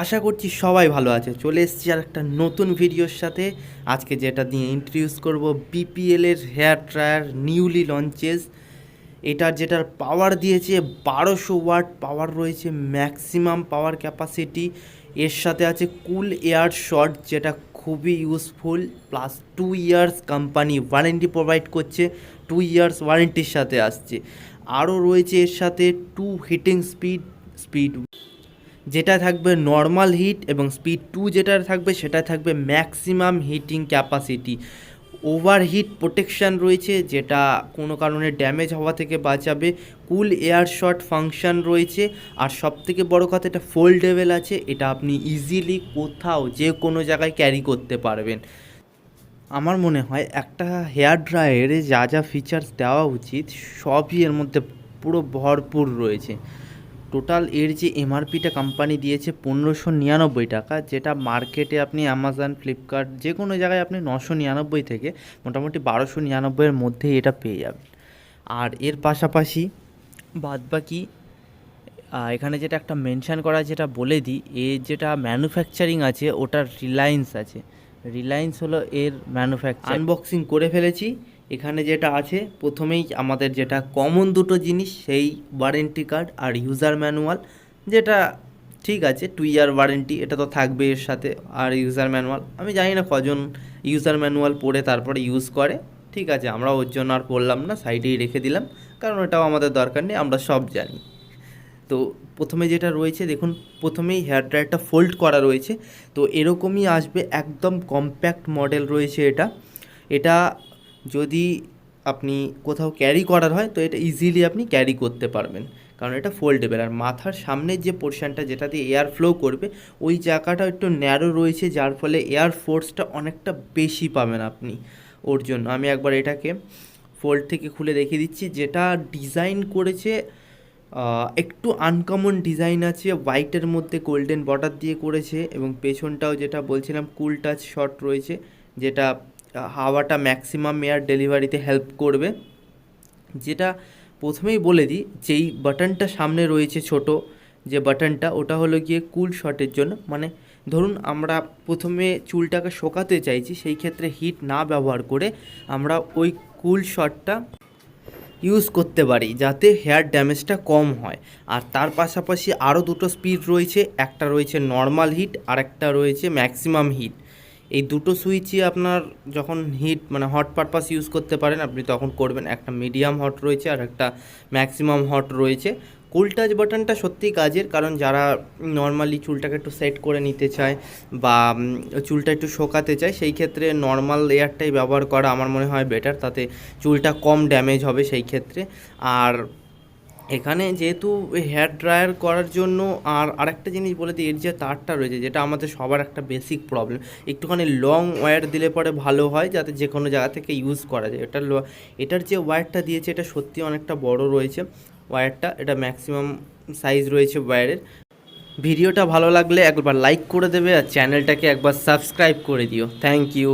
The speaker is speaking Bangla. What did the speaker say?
আশা করছি সবাই ভালো আছে। চলে এসেছি আর একটা নতুন ভিডিওর সাথে। আজকে যেটা দিয়ে ইন্ট্রোডিউস করব বিপিএলের হেয়ার ড্রায়ার নিউলি লঞ্চেস। এটার যেটার পাওয়ার দিয়েছে 1200 ওয়াট পাওয়ার রয়েছে, ম্যাক্সিমাম পাওয়ার ক্যাপাসিটি। এর সাথে আছে কুল এয়ার শট, যেটা খুবই useful, plus 2 years company warranty provide করছে, 2 ইয়ার্স ওয়ারেন্টির সাথে আসছে। আরও রয়েছে এর সাথে 2 হিটিং স্পিড যেটা থাকবে নর্মাল হিট, এবং স্পিড 2 যেটা থাকবে সেটা থাকবে maximum heating capacity. Overheat protection রয়েছে, যেটা কোনো কারণে ড্যামেজ হওয়া থেকে বাঁচাবে। কুল এয়ার শট ফাংশান রয়েছে, আর সবথেকে বড় কথা এটা ফোল্ডেবল আছে। এটা আপনি ইজিলি কোথাও যে কোনো জায়গায় ক্যারি করতে পারবেন। আমার মনে হয় একটা হেয়ার ড্রায়ারে যা যা ফিচার্স দেওয়া উচিত সবই এর মধ্যে পুরো ভরপুর রয়েছে। টোটাল এর যে এমআরপিটা কোম্পানি দিয়েছে 1599 টাকা, যেটা মার্কেটে আপনি অ্যামাজন, ফ্লিপকার্ট যে কোনো জায়গায় আপনি 999 থেকে মোটামুটি 1299-এর মধ্যেই এটা পেয়ে যাবেন। আর এর পাশাপাশি বাদবাকি এখানে যেটা একটা মেনশান করা, যেটা বলে দিই, এর যেটা ম্যানুফ্যাকচারিং আছে ওটার রিলায়েন্স আছে। রিলায়েন্স হলো এর ম্যানুফ্যাকচার। আনবক্সিং করে ফেলেছি। এখানে যেটা আছে প্রথমেই আমাদের যেটা কমন দুটো জিনিস, সেই ওয়ারেন্টি কার্ড আর ইউজার ম্যানুয়াল, যেটা ঠিক আছে 2 ইয়ার ওয়ারেন্টি এটা তো থাকবে এর সাথে। আর ইউজার ম্যানুয়াল আমি জানি না কজন ইউজার ম্যানুয়াল পড়ে তারপরে ইউজ করে, ঠিক আছে, আমরা ওর জন্য আর পড়লাম না, সাইডেই রেখে দিলাম, কারণ এটাও আমাদের দরকার নেই, আমরা সব জানি। তো প্রথমে যেটা রয়েছে দেখুন, প্রথমেই হেয়ার ড্রায়ারটা ফোল্ড করা রয়েছে। তো এরকমই আসবে, একদম কম্প্যাক্ট মডেল রয়েছে এটা যদি আপনি কোথাও ক্যারি করার হয় তো এটা ইজিলি আপনি ক্যারি করতে পারবেন, কারণ এটা ফোল্ডেবল। আর মাথার সামনের যে পোর্শনটা যেটা দিয়ে এয়ার ফ্লো করবে ওই জায়গাটা একটু ন্যারো রয়েছে, যার ফলে এয়ার ফোর্সটা অনেকটা বেশি পাবেন আপনি। ওর জন্য আমি একবার এটাকে ফোল্ড থেকে খুলে দেখিয়ে দিচ্ছি। যেটা ডিজাইন করেছে একটু আনকমন ডিজাইন আছে, হোয়াইটের মধ্যে গোল্ডেন বর্ডার দিয়ে করেছে, এবং পেছনটাও যেটা বলছিলাম কুল টাচ শট রয়েছে, যেটা হাওয়াটা ম্যাক্সিমাম এয়ার ডেলিভারিতে হেল্প করবে। যেটা প্রথমেই বলে দিই, যেই বাটনটা সামনে রয়েছে ছোট যে বাটনটা, ওটা হলো গিয়ে কুল শটের জন্য। মানে ধরুন আমরা প্রথমে চুলটাকে শোকাতে চাইছি, সেই ক্ষেত্রে হিট না ব্যবহার করে আমরা ওই কুল শটটা ইউজ করতে পারি, যাতে হেয়ার ড্যামেজটা কম হয়। আর তার পাশাপাশি আরও দুটো স্পিড রয়েছে, একটা রয়েছে নর্মাল হিট আর একটা রয়েছে ম্যাক্সিমাম হিট। এই দুটো সুইচই আপনার যখন হিট মানে হট পারপাস ইউজ করতে পারেন আপনি তখন করবেন। একটা মিডিয়াম হট রয়েছে আর একটা ম্যাক্সিমাম হট রয়েছে। কুল টাচ বাটনটা সত্যিই কাজের, কারণ যারা নর্মালি চুলটাকে একটু সেট করে নিতে চায় বা চুলটা একটু শোকাতে চায়, সেই ক্ষেত্রে নর্মাল এয়ারটাই ব্যবহার করা আমার মনে হয় বেটার, তাতে চুলটা কম ড্যামেজ হবে সেই ক্ষেত্রে। আর এখানে যেহেতু হেয়ার ড্রায়ার করার জন্য আরেকটা জিনিস বলে দিই, এর যে তারটা রয়েছে, যেটা আমাদের সবার একটা বেসিক প্রবলেম, একটুখানি লং ওয়্যার দিলে পরে ভালো হয়, যাতে যে কোনো জায়গা থেকে ইউজ করা যায়। এটার যে ওয়্যারটা দিয়েছে এটা সত্যি অনেকটা বড় রয়েছে ওয়্যারটা, এটা ম্যাক্সিমাম সাইজ রয়েছে ওয়্যারের। ভিডিওটা ভালো লাগলে একবার লাইক করে দেবে, আর চ্যানেলটাকে একবার সাবস্ক্রাইব করে দিও। Thank you.